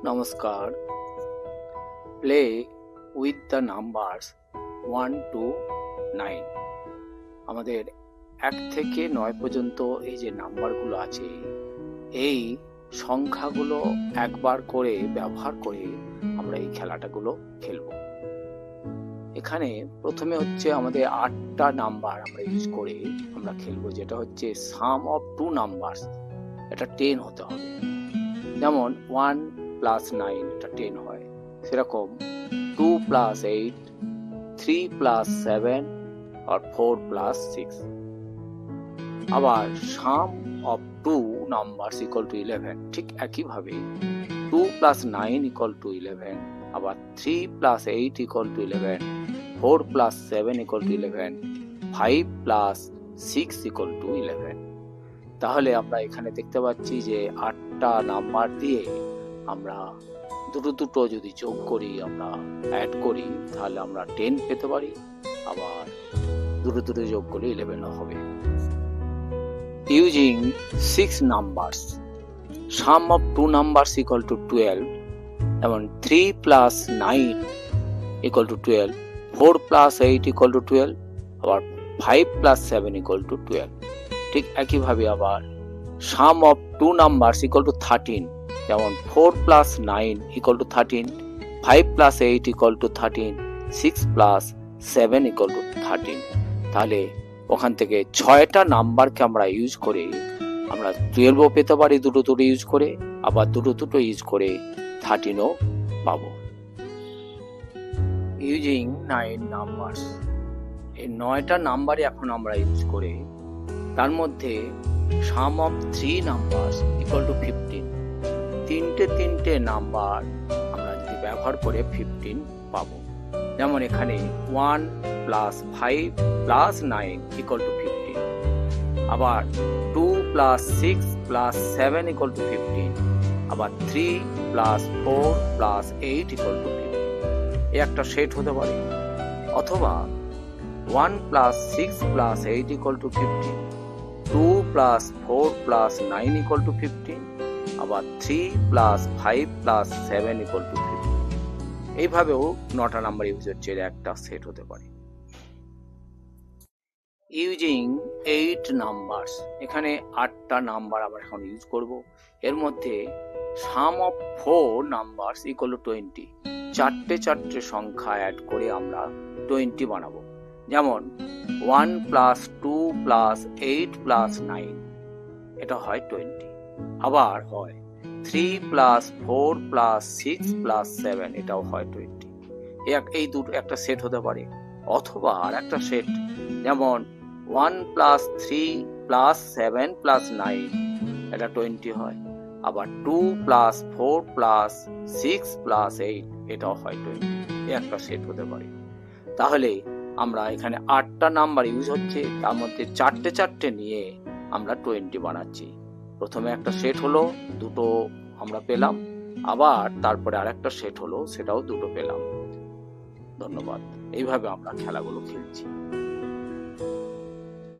নমস্কার। Play with the numbers 1 to 9। আমাদের 1 থেকে 9 পর্যন্ত এই যে নাম্বারগুলো আছে, এই সংখ্যাগুলো একবার করে ব্যবহার করে আমরা এই খেলাটাগুলো খেলব। এখানে প্রথমে হচ্ছে আমাদের 8টা নাম্বার আমরা ইউজ করে আমরা খেলবো, যেটা হচ্ছে সাম অফ 2 নাম্বারস। এটা 10 হতে হবে। যেমন 1 প্লাস 9 এটা 10 হয়, সেরকম 2 প্লাস 8, 3 প্লাস 7 আর 4 প্লাস 6। আবার সাম অফ 2 নাম্বারস ইকুয়াল টু 11, ঠিক একইভাবে 2 প্লাস 9 ইকুয়াল টু 11, আবার 3 plus 8 equal to 11, 4 plus 7 equal to 11, 5 plus 6 equal to 11। তাহলে আমরা এখানে দেখতে পাচ্ছি যে 8টা নাম্বার দিয়ে আমরা দুটো যদি যোগ করি, আমরা অ্যাড করি, তাহলে আমরা 10 পেতে পারি। আবার দুটো যোগ করলে 11 হবে। Using 6 numbers, some of 2 numbers equal to 12, যেমন 3 plus 9 equal to 12, 4 plus 8 equal to 12, আবার 5 প্লাস 7 ইকুয়াল টু 12। ঠিক একইভাবে আবার সাম অফ 2 নাম্বারস ইকুয়াল টু 13, যেমন 4 plus 9 equal to 13, 5 plus 8 equal to 13, 6 plus 7 equal to 13। তাহলে ওখান থেকে 6টা নাম্বারকে আমরা ইউজ করে আমরা 12ও পেতে পারি দুটো ইউজ করে, আবার দুটো ইউজ করে 13ও পাবো। ইউজিং 9 নাম্বারস, এই 9টা নাম্বারই এখন আমরা ইউজ করে তার মধ্যে সাম অফ 3 নাম্বারস ইকুয়াল টু 15। তিনটে নাম্বার আমরা যদি ব্যবহার করে 15 পাবো। যেমন এখানে 1 প্লাস 5 প্লাস 9 ইকুয়াল টু 15, আবার 2 প্লাস 6 প্লাস 7 ইকুয়াল টু 15, আবার 3 প্লাস 4 প্লাস 8 ইকুয়াল টু 15। এই একটা সেট হতে পারে। অথবা 1 plus 6 plus 8 equal to 15, 2 plus 4 plus 9 equal to 15, আবার 3 প্লাস 5 প্লাস 7 ইকুয়াল টু 15। এইভাবেও 9টা নাম্বার ইউজ হচ্ছে, একটা সেট হতে পারে। ইউজিং 8 নাম্বারস, এখানে 8টা নাম্বার আমরা এখন ইউজ করব। এর মধ্যে সাম অফ 4 নাম্বারস ইকুয়াল টু 20। চারটে সংখ্যা অ্যাড করে আমরা 20 বানাবো। যেমন 1 প্লাস 2 প্লাস 8 প্লাস 9, এটা হয় 20। আবার হয় 3 প্লাস 4 প্লাস 6 প্লাস 7, এটাও হয় 20। এই দুটো একটা সেট হতে পারে। অথবা আর একটা সেট, যেমন 1 প্লাস 3 প্লাস 7 প্লাস 9, এটা 20 হয়। আবার 2 প্লাস 4 প্লাস 6 প্লাস 8, এটাও হয় 20। একটা সেট হতে পারে। তাহলে আমরা এখানে 8টা নাম্বার ইউজ হচ্ছে, তার মধ্যে চারটে নিয়ে আমরা 20 বানাচ্ছি। প্রথমে একটা সেট হলো, দুটো আমরা পেলাম, আবার তারপরে আরেকটা সেট হলো, সেটাও দুটো পেলাম। ধন্যবাদ। এইভাবে আমরা খেলাগুলো খেলছি।